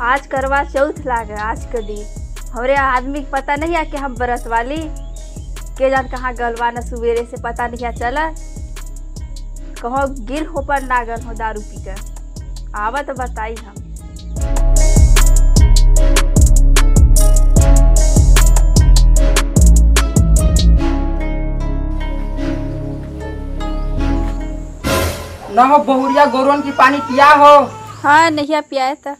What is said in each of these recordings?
आज करवा चौथ लागे आज के दिन हमरे आदमी के पता नहीं है कि हम व्रत वाली के जान कहाँ गलवा न सवेरे से पता नहीं है चला कहो गिर हो पर नागल हो दारू पी कर आवा तो बताई हम। ना हो बहुरिया गोरवन की पानी पिया हो। हाँ नहीं पिया था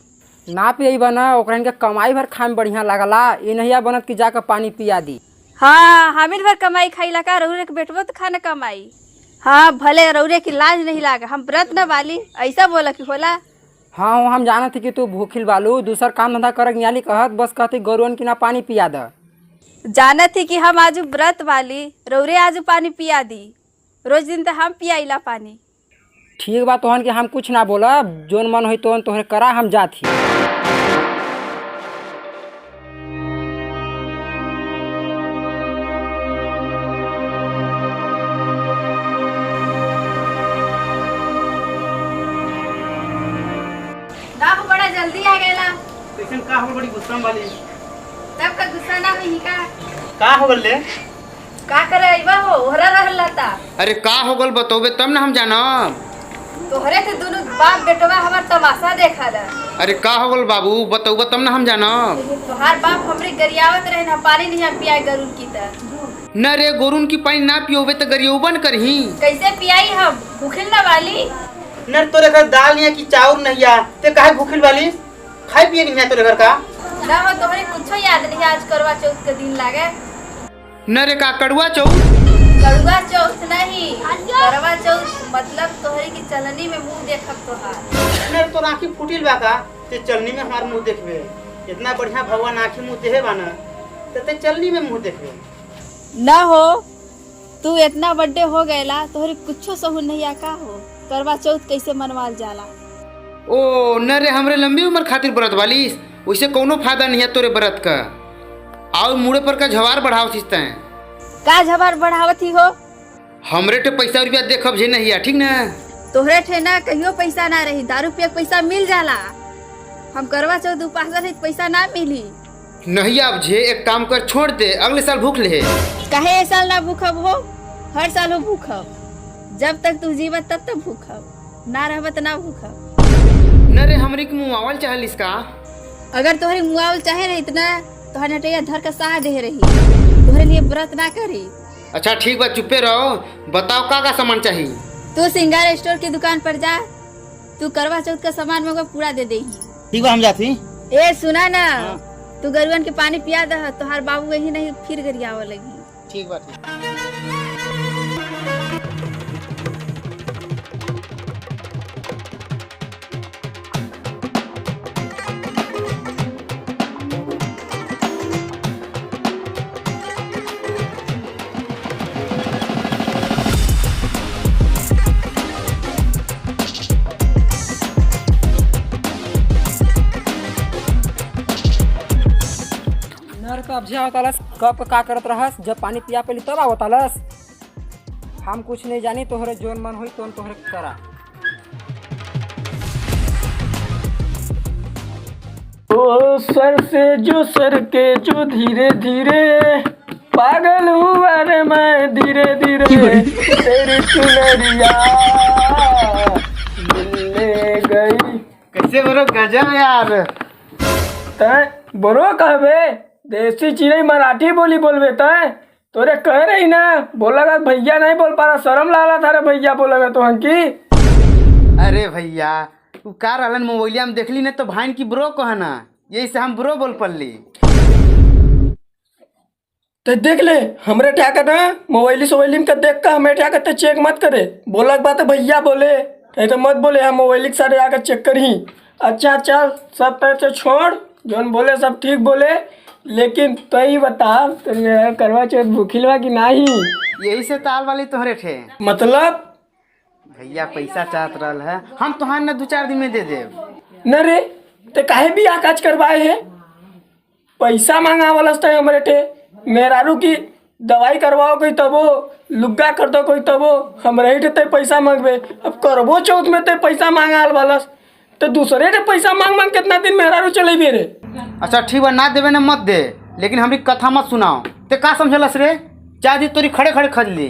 ना पियई बना ओकरा इनके कमाई भर खाए में बढ़िया लगला ये नहीं बनत कि जाकर पानी पिया दी। हाँ हमिल भर कमाई खाई लगा रौरे के बेटबो तो खाना कमाई। हाँ भले रौरे की लाज नहीं लागा हम व्रत न वाली ऐसा बोला कि होला। हाँ हम जाना थी कि तू भूखिल बालू दूसर काम धंधा कर न्याली कहत बस कहती गोरवन की ना पानी पिया द। जाना थी कि हम आज व्रत वाली रौरे आज पानी पिया दी रोज दिन तो हम पियाइला पानी। ठीक बा तोहन के हम कुछ ना बोला जोन मन हो तोहन तोहरे करा हम जाती। ना हो बड़ा जल्दी आ गया कैसन का हो बड़ी गुस्सा वाली तब का गुस्सा ना हुई का हो गले का करे अइबा हो ओहरा रहला ता। अरे का हो गल बतोबे तब ना हम जानब। तोहरे के दोनों बाप बेटवा हमार तमाशा देखा ला। अरे का हो गल बाबू बतौबे तब ना हम जानब। तोहार बाप हमरे गरियावत रहे ना पानी नहीं पियाई गरुन की त। न रे गोरुन की पानी ना पियोबे तो गरियोबन करही। कैसे पियाई हम भूखिल ना वाली। न तोरे घर दाल नहीं है कि चाउर नहीं है ते काहे भूखिल वाली खाए पिए नहीं है तोरे घर का। ना हो तोहरे कुछो याद नहीं आज करवा चौथ के दिन लागे। न रे का कड़ुआ चौथ कड़ुआ चौथ नहीं करवा चौथ मतलब तोहरे की चलनी में मुंह देखब तोहार। न तो आँखी फूटिल बा का ते चलनी में हमार मुंह देखबे इतना बढ़िया भगवान आँखी मुंह देहे बाना ते चलनी में मुंह देखबे। ना हो तू इतना बर्थडे हो गएला तोहरे कुछो सहू नहीं आ का हो करवा चौथ कैसे मनवाल जाला। ओ न रे हमरे लंबी उम्र खातिर व्रत वाली वैसे कोनो फायदा नहीं है तोरे व्रत का। आओ मुड़े पर का झवार बढ़ाव सिस्ते हैं का झबार बढ़ावत ही हो। हमरे तो पैसा रुपया देखब जे नहीं है ठीक ना। तोहरे ठे ना कहियो पैसा ना रही दारू पिए के पैसा मिल जाला हम करवा चौथ उपास रही पैसा ना मिली। नहीं अब जे एक काम कर छोड़ दे अगले साल भूख ले। कहे ए साल ना भूखब हो हर साल हो भूखब जब तक तू जीवत तब तक भूखब ना रहबत ना भूखब। न रे हमरे के मुआवल चाहल इसका। अगर तोहरे मुआवल चाहे रही इतना तोहर नटैया धर का साह दे रही तोहरे लिए व्रत ना करी। अच्छा ठीक बा चुप्पे रहो बताओ का सामान चाहिए। तू सिंगार स्टोर की दुकान पर जा तू करवा चौथ का सामान मगर पूरा दे देही। ठीक बा हम जाती। ए सुना ना तू गरुवन के पानी पिया दह तोहार बाबू यही नहीं फिर गरियाव लगी। ठीक बा अब जे आवतालस कब का करत रहस जब पानी पिया पहले तब आवतालस हम कुछ नहीं जानी तोहरे जोन मन हुई तो तोहरे करा। ओ सर से जो सर के जो धीरे धीरे पागल हुआ रे मैं धीरे धीरे तेरी चुनरिया मिलने गई। कैसे बोलो गजब यार तय बोलो कहबे देसी चिड़ई मराठी बोली बोलबे तय तोरे कह रही ना बोलेगा भैया नहीं बोल पा रहा शर्म लाला था रे भैया बोलेगा तो हंकी। अरे भैया तू का रहलन मोबाइलिया में देखली ने तो भाइन की ब्रो कहना यही से हम ब्रो बोल पड़ली। तो देख ले हमरे क्या करना मोबाइली सोबाइली में देख कर हमें क्या करते चेक मत करे बोला बात है भैया बोले नहीं तो मत बोले हम मोबाइल के सारे आकर चेक करी। अच्छा चल सब पैसे छोड़ जोन बोले सब ठीक बोले लेकिन तो ही बता करवा चौथ भूखिलवा की नहीं। यही से ताल वाली तोहरे थे मतलब भैया पैसा चाहत रहल है हम तोहार न 2-4 दिन में दे देव। न रे ते काहे भी आकाज करवाए है पैसा मांगा वाला हमारे थे मेहरारू की दवाई करवाओ कोई तबो लुग्गा कर दो कोई तबो हम रही थे पैसा मांगबे अब करबो चौथ में ते पैसा मांगा वाला तो दूसरे के पैसा मांग मांग कितना दिन मेहरारू चले भी रे। अच्छा ठीक बा, ना देवे ना मत दे, लेकिन हमारी कथा मत सुनाओ। ते का समझलस रे? चाय दी तोरी खड़े खड़े खरीद ली।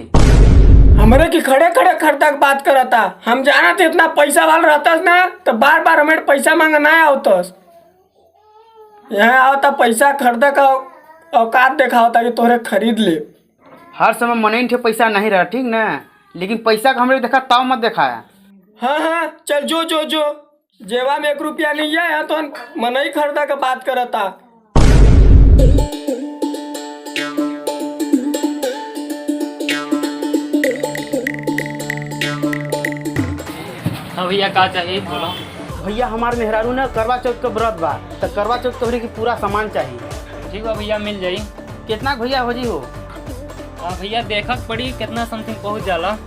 हमरे की खड़े खड़े खर्चा की बात करता। हम जाना थे इतना पैसा वाला रहता ना तो बार बार हमें पैसा मांगा ना आवतस। यहाँ आवता पैसा खरीदा का औकात देखा होता कि तोहरे खरीद ले। हर समय मन ठे पैसा नहीं रहा, ठीक ना, लेकिन पैसा का हमरे देखा ताव मत दिखाया। हाँ हाँ चल जो जो जो जेवा में 1 रुपया नहीं है यहाँ तो मन ही खरीदा का बात करता। हाँ भैया का चाहिए बोलो। भैया हमारे मेहरारू ना करवा चौथ का व्रत बा, तो करवा चौथ तोहरे की पूरा सामान चाहिए। ठीक बा भैया मिल जाई। कितना भैया हो जी हो? हाँ भैया देखक पड़ी कितना समथिंग पहुँच जाला।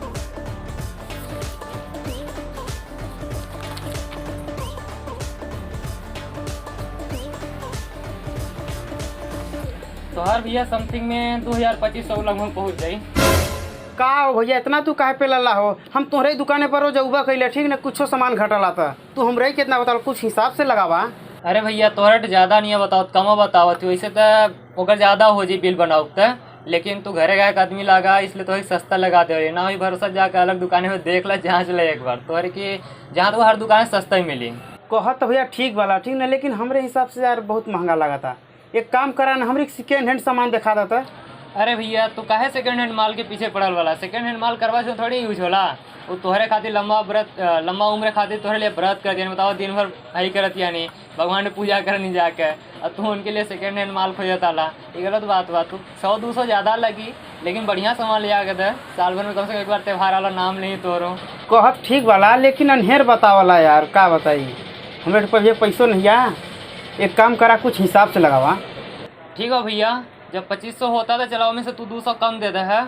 तो हर भैया समथिंग में 2200 लगभग पहुँच जाई। का हो भैया इतना तू काहे पे लल्ला हो? हम तोहरे ही दुकाने पर रोज उबा कैले, ठीक ना, कुछो सामान घटल आता, तू हमरे ही कितना बताओ, कुछ हिसाब से लगावा। अरे भैया तोहरे ज़्यादा नहीं बताओ, कम बतावत वैसे तो ओकर ज़्यादा हो जी बिल बनाओ त, लेकिन तू घरे गए आदमी लगा इसलिए तो सस्ता लगा दे ना ही भरोसा जाकर अलग दुकाने में देख ला, जाँच ले एक बार तोहरे की, जहाँ तो हर दुकान सस्ता ही मिली। कहत तो भैया ठीक वाला, ठीक ना, लेकिन हमरे हिसाब से यार बहुत महंगा लगा था। एक काम करा ना, हमरे सेकेंड हैंड सामान दिखा देता। अरे भैया तू काहे सेकंड हैंड माल के पीछे पड़ल वाला? सेकंड हैंड माल करवा से थोड़ी यूज होला, वो तोहरे खातिर लंबा उम्र खातिर तोहरे लिए व्रत कर दिया। बताओ दिन भर यही करत यानी भगवान ने पूजा करनी जाके, और तू उनके लिए सेकंड हैंड माल खोजत आला, ये गलत बात बा। तू 100-200 ज़्यादा लगी, लेकिन बढ़िया सामान ले आके दे, साल भर में कम से कम एक बार त्यौहार वाला नाम नहीं तोरो। कहत ठीक वाला, लेकिन अनहेर बतावला यार, का बताई, हमें पर पैसों नहीं आ। एक काम करा, कुछ हिसाब से लगावा। ठीक है भैया, जब 2500 होता तो चलाओ में से तू 200 कम दे दे है,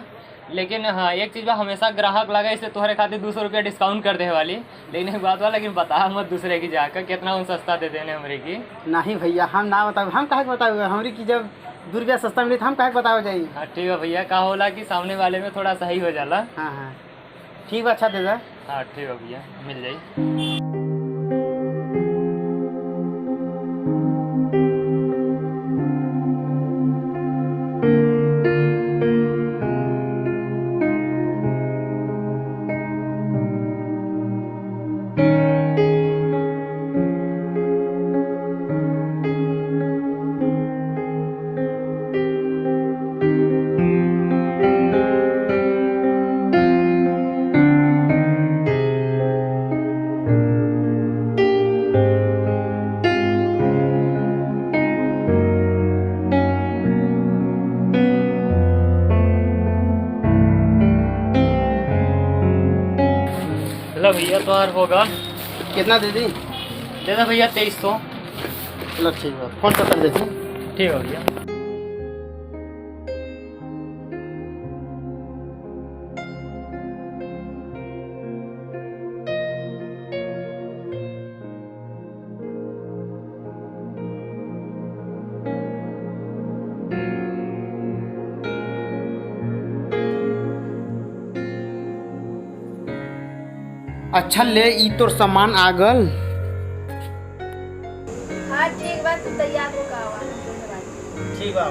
लेकिन हाँ एक चीज़ बा, हमेशा ग्राहक लगा इसलिए तुम्हारे खातिर 200 रुपया डिस्काउंट कर दे वाली, लेकिन एक बात वाला, लेकिन बता मत दूसरे की जाकर कितना उन सस्ता दे देने हमरे की। नहीं भैया हम ना बताओ, हम काहे बताओगे, हमरी की जब 2 रुपया सस्ता मिली तो हम काहे बताओ जाई। हाँ ठीक है भैया, का होला कि सामने वाले में थोड़ा सही हो जाला। हाँ हाँ ठीक बा, अच्छा दे दे। हाँ ठीक है भैया मिल जाई। चलो भैया तो और होगा, कितना दे दी? दे दे भैया 2300। चलो ठीक है, फोन पे कर देती। ठीक है भैया। अच्छा ले, ई तोर सामान आ गल। हाँ ठीक बा, तू तैयार हो का आवा। ठीक बा।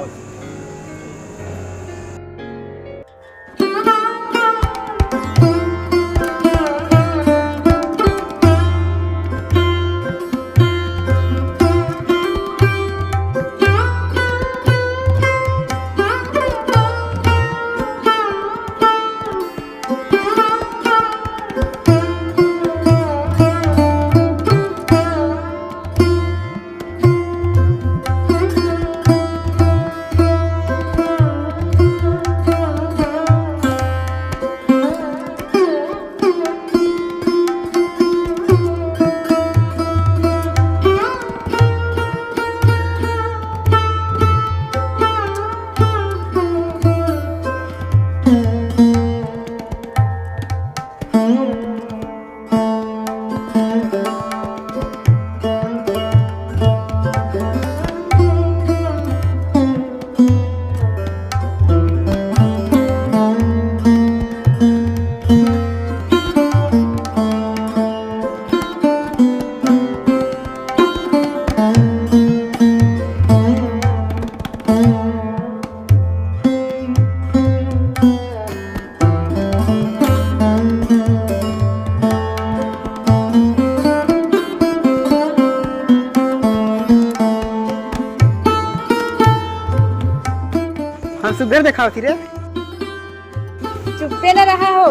हम सुगर दिखाओ थी रे। चुप्पे न रहा हो।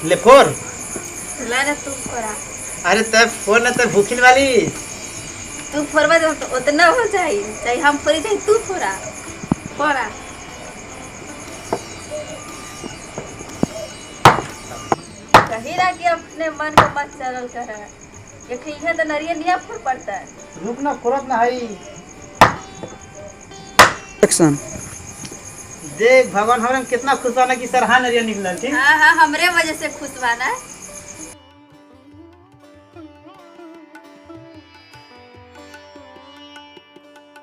ले फोर। ला ना तू फोड़ा। अरे तब फोर ना तब भूखिल वाली। तू फोड़वा तो उतना हो जाई, चाहे हम फोड़ी चाहे तू फोड़ा। फोड़ा। कही ना कि अपने मन को मत चलल कर। ये ठीक है तो नरियल नहीं फोड़ पड़ता है। रुक ना फोरत ना हई। एक्शन। देख भगवान हमरे कितना खुश बना कि सरहा नरिया निकलल ठीक। हाँ हाँ हमरे वजह से खुश बाना।